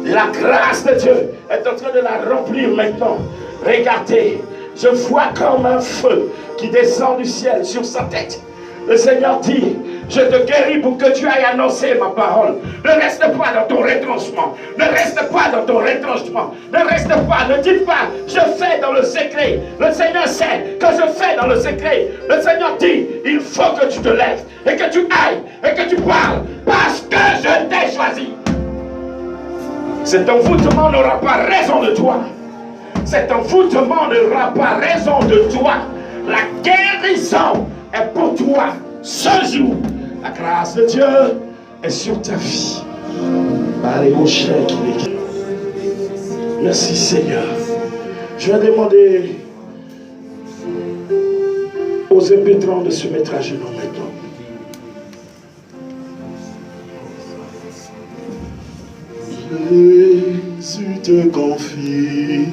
La grâce de Dieu est en train de la remplir maintenant. Regardez, je vois comme un feu qui descend du ciel sur sa tête. Le Seigneur dit, je te guéris pour que tu ailles annoncer ma parole. Ne reste pas dans ton retranchement. Ne reste pas dans ton retranchement. Ne reste pas, ne dis pas, je fais dans le secret. Le Seigneur sait que je fais dans le secret. Le Seigneur dit, il faut que tu te lèves et que tu ailles et que tu parles parce que je t'ai choisi. Cet envoûtement n'aura pas raison de toi. Cet envoûtement n'aura pas raison de toi. La guérison est pour toi ce jour. La grâce de Dieu est sur ta vie. Merci Seigneur. Je vais demander aux impétrants de se mettre à genoux maintenant. Jésus te confie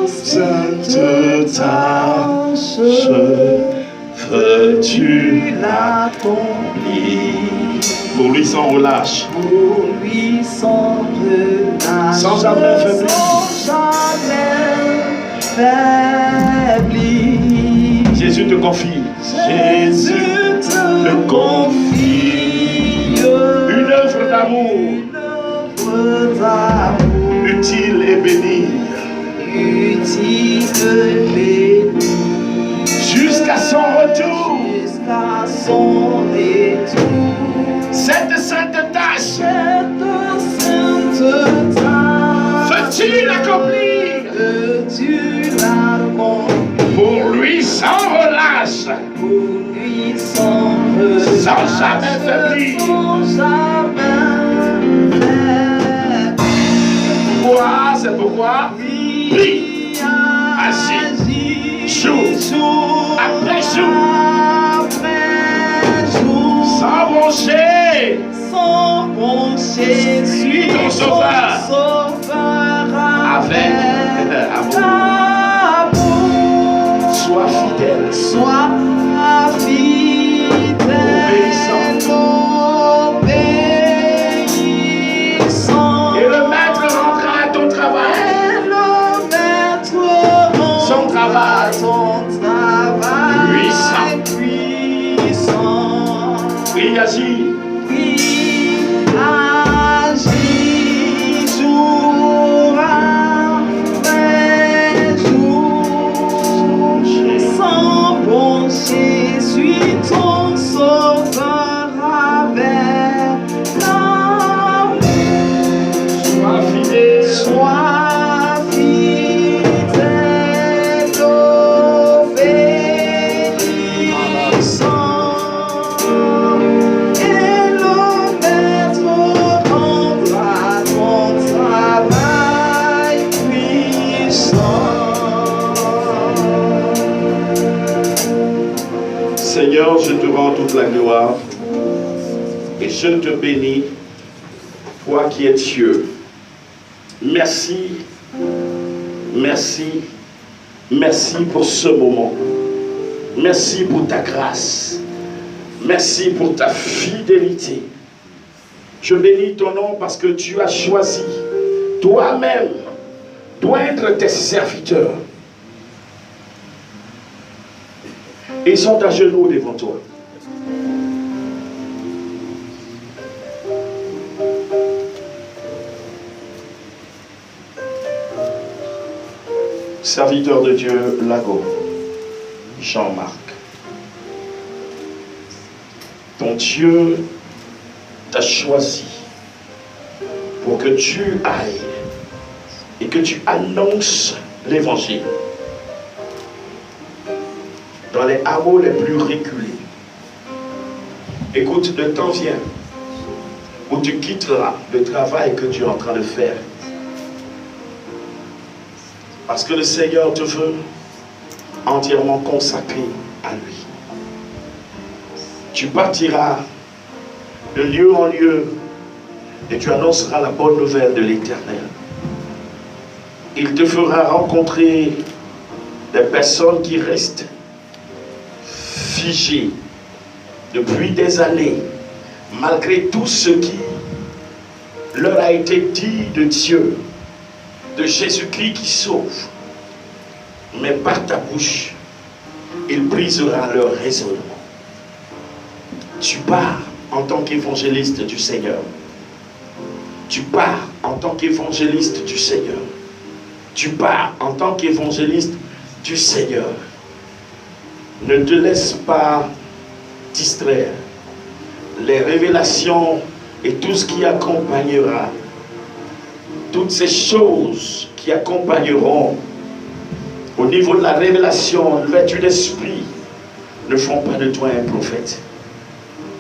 cette tâche, veux-tu l'accomplir? Pour lui sans relâche, sans jamais faiblir. Jésus te confie. Jésus te confie une œuvre d'amour utile et bénie. Jusqu'à son retour. Cette sainte tâche, veux-tu l'accomplir? Pour lui sans relâche, sans jamais faiblir. C'est pourquoi prie, agis, jour après jour, sans broncher, suis ton sauveur, avec amour. Sois fidèle, obéissant. Et le maître rendra à ton travail son travail puissant. Oui, agis. Jour après jour, sans broncher, suis ton sauveur avec l'amour. Sois fidèle, Seigneur, je te rends toute la gloire et je te bénis, toi qui es Dieu. Merci, merci, merci pour ce moment. Merci pour ta grâce. Merci pour ta fidélité. Je bénis ton nom parce que tu as choisi toi-même d'oindre tes serviteurs. Ils sont à genoux devant toi. Serviteur de Dieu, Lago, Jean-Marc. Ton Dieu t'a choisi pour que tu ailles et que tu annonces l'évangile dans les hameaux les plus reculés. Écoute, le temps vient où tu quitteras le travail que tu es en train de faire. Parce que le Seigneur te veut entièrement consacré à lui. Tu partiras de lieu en lieu et tu annonceras la bonne nouvelle de l'Éternel. Il te fera rencontrer des personnes qui restent figées depuis des années, malgré tout ce qui leur a été dit de Dieu, de Jésus-Christ qui sauve. Mais par ta bouche, il brisera leur raisonnement. Tu pars en tant qu'évangéliste du Seigneur. Tu pars en tant qu'évangéliste du Seigneur. Tu pars en tant qu'évangéliste du Seigneur. Ne te laisse pas distraire. Les révélations et tout ce qui accompagnera, toutes ces choses qui accompagneront au niveau de la révélation, vêtu d'esprit, ne font pas de toi un prophète.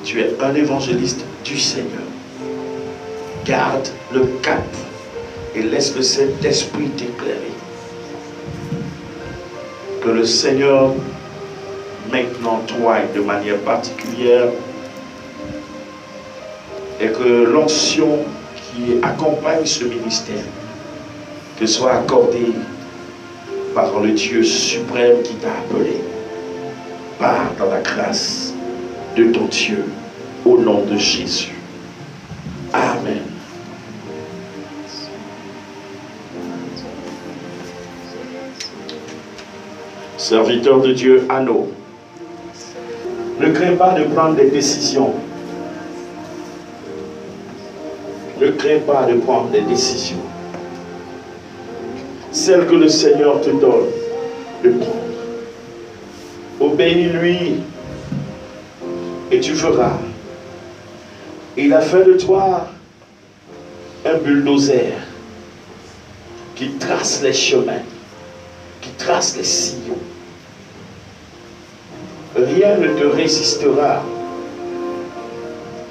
Tu es un évangéliste du Seigneur. Garde le cap et laisse le Saint-Esprit t'éclairer. Que le Seigneur maintenant toi de manière particulière et que l'onction qui accompagne ce ministère te soit accordée par le Dieu suprême qui t'a appelé. Pars dans la grâce de ton Dieu au nom de Jésus. Amen. Serviteur de Dieu, Anneau, ne crains pas de prendre des décisions. Ne crains pas de prendre des décisions. Celles que le Seigneur te donne de prendre. Obéis-lui et tu feras. Il a fait de toi un bulldozer qui trace les chemins, qui trace les sillons. Rien ne te résistera.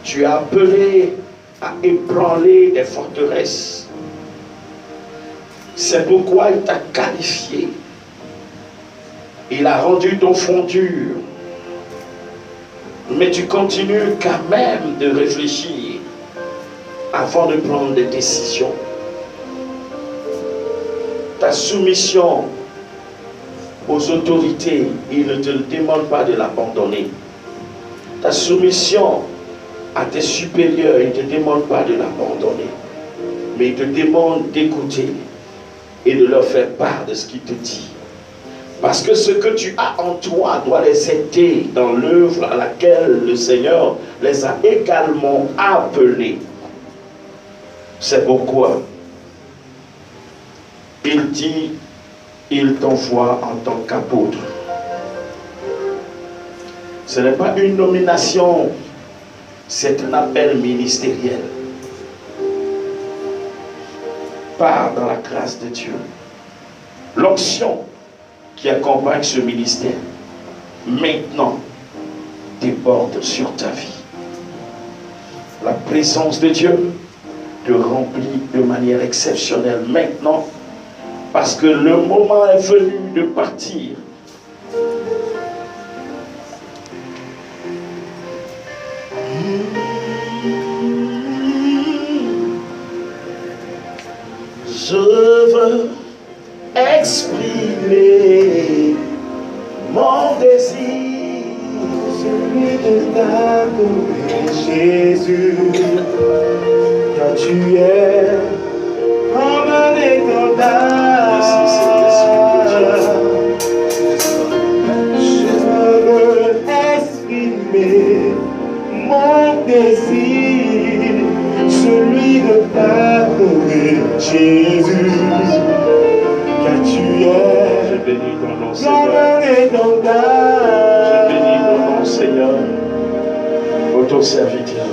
Tu es appelé à ébranler des forteresses. C'est pourquoi il t'a qualifié. Il a rendu ton front dur. Mais tu continues quand même de réfléchir avant de prendre des décisions. Ta soumission aux autorités, il ne te demande pas de l'abandonner. Ta soumission à tes supérieurs, il ne te demande pas de l'abandonner. Mais il te demande d'écouter et de leur faire part de ce qu'il te dit. Parce que ce que tu as en toi doit les aider dans l'œuvre à laquelle le Seigneur les a également appelés. C'est pourquoi il dit, il t'envoie en tant qu'apôtre. Ce n'est pas une nomination, c'est un appel ministériel. Pars dans la grâce de Dieu. L'onction qui accompagne ce ministère, maintenant, déborde sur ta vie. La présence de Dieu te remplit de manière exceptionnelle maintenant, parce que le moment est venu de partir. Je veux exprimer mon désir, celui de t'adorer, Jésus, car tu es comme un étendard. Je veux exprimer mon désir, celui de t'adorer, Jésus. Tu es, je bénis ton nom, Seigneur. Je bénis ton nom, Seigneur, pour ton serviteur.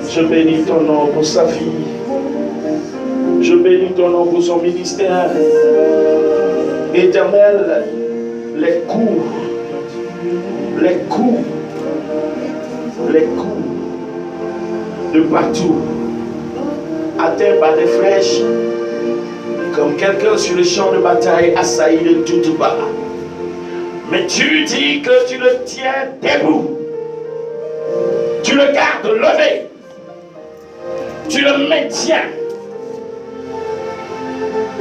Je bénis ton nom pour sa vie. Je bénis ton nom pour son ministère. Éternel, les coups de partout, atteints par des flèches, comme quelqu'un sur le champ de bataille assailli de toutes parts. Mais tu dis que tu le tiens debout. Tu le gardes levé. Tu le maintiens.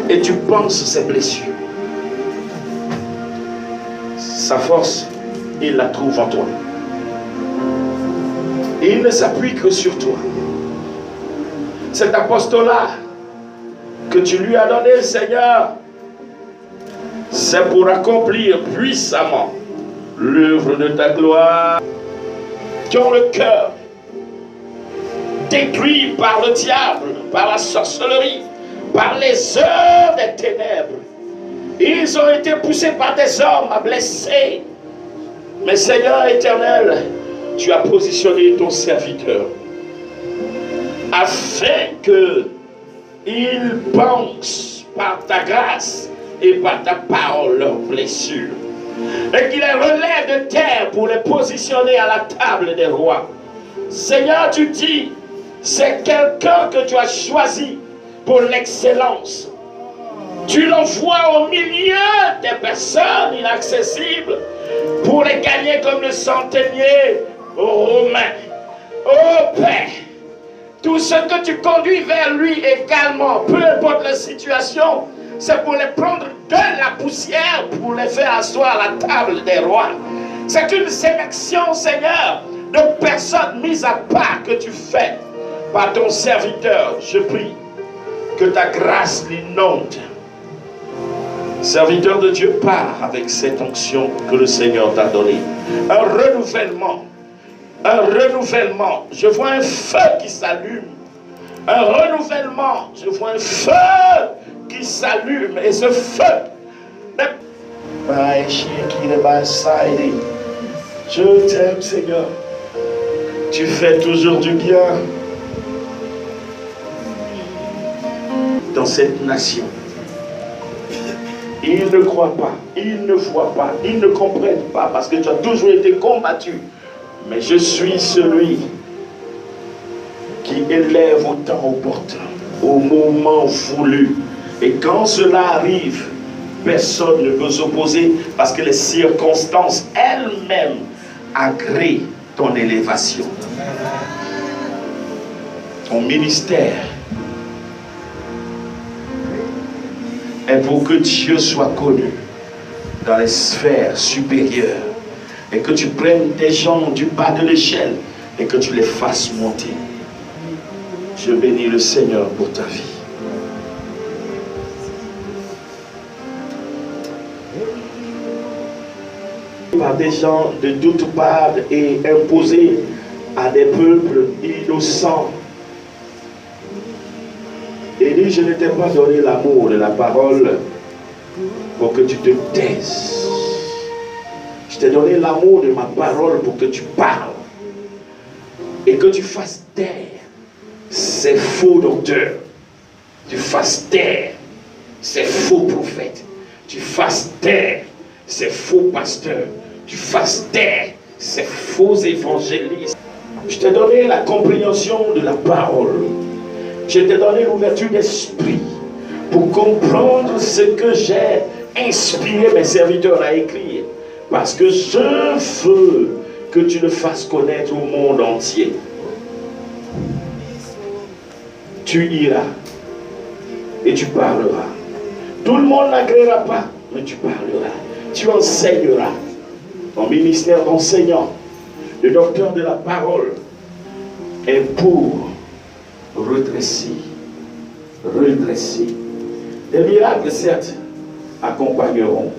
Et tu penses ses blessures. Sa force, il la trouve en toi. Et il ne s'appuie que sur toi. Cet apostolat que tu lui as donné, Seigneur, c'est pour accomplir puissamment l'œuvre de ta gloire, qui ont le cœur détruit par le diable, par la sorcellerie, par les œuvres des ténèbres. Ils ont été poussés par des hommes à blesser. Mais Seigneur éternel, tu as positionné ton serviteur afin que il pense par ta grâce et par ta parole leurs blessures, et qu'il les relève de terre pour les positionner à la table des rois. Seigneur, tu dis, c'est quelqu'un que tu as choisi pour l'excellence. Tu l'envoies au milieu des personnes inaccessibles pour les gagner comme le centenier romain. Oh Père, tout ce que tu conduis vers lui également, peu importe la situation, c'est pour les prendre de la poussière pour les faire asseoir à la table des rois. C'est une sélection, Seigneur, de personnes mises à part que tu fais par ton serviteur. Je prie que ta grâce l'inonde. Serviteur de Dieu, part avec cette onction que le Seigneur t'a donnée. Un renouvellement. Un renouvellement. Je vois un feu qui s'allume. Un renouvellement. Je vois un feu qui s'allume. Et ce feu. Je t'aime, Seigneur. Tu fais toujours du bien dans cette nation. Ils ne croient pas, ils ne voient pas, ils ne comprennent pas parce que tu as toujours été combattu. Mais je suis celui qui élève au temps opportun, au moment voulu. Et quand cela arrive, personne ne peut s'opposer parce que les circonstances elles-mêmes agréent ton élévation. Ton ministère est pour que Dieu soit connu dans les sphères supérieures et que tu prennes des gens du bas de l'échelle et que tu les fasses monter. Je bénis le Seigneur pour ta vie. Par des gens de toutes parts et imposés à des peuples innocents. Et dit, je ne t'ai pas donné l'amour de la parole pour que tu te taises. Je t'ai donné l'amour de ma parole pour que tu parles. Et que tu fasses taire ces faux docteurs. Tu fasses taire ces faux prophètes. Tu fasses taire ces faux pasteurs. Tu fasses taire ces faux évangélistes. Je t'ai donné la compréhension de la parole. Je t'ai donné l'ouverture d'esprit pour comprendre ce que j'ai inspiré mes serviteurs à écrire. Parce que je veux que tu le fasses connaître au monde entier. Tu iras et tu parleras. Tout le monde n'agréera pas, mais tu parleras. Tu enseigneras. Ton ministère d'enseignant, le docteur de la parole, est pour redresser. Les miracles, certes, accompagneront.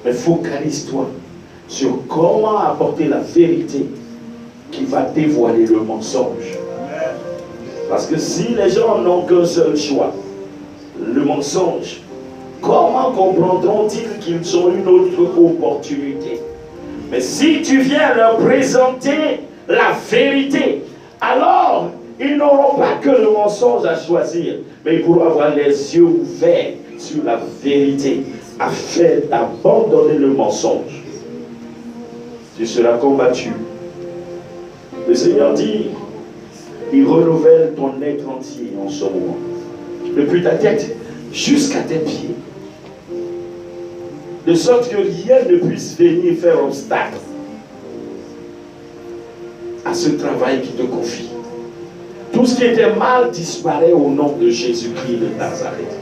Mais focalise-toi sur comment apporter la vérité qui va dévoiler le mensonge. Parce que si les gens n'ont qu'un seul choix, le mensonge, comment comprendront-ils qu'ils ont une autre opportunité? Mais si tu viens leur présenter la vérité, alors ils n'auront pas que le mensonge à choisir, mais ils pourront avoir les yeux ouverts sur la vérité afin d'abandonner le mensonge. Tu seras combattu. Le Seigneur dit, il renouvelle ton être entier en ce moment. Depuis ta tête jusqu'à tes pieds. De sorte que rien ne puisse venir faire obstacle à ce travail qui te confie. Tout ce qui était mal disparaît au nom de Jésus-Christ de Nazareth.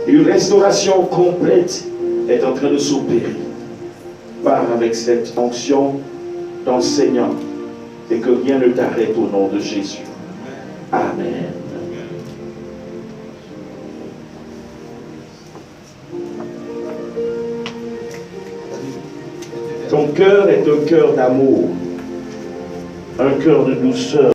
Une restauration complète est en train de s'opérer. Pars avec cette onction d'enseignant et que rien ne t'arrête au nom de Jésus. Amen. Ton cœur est un cœur d'amour, un cœur de douceur.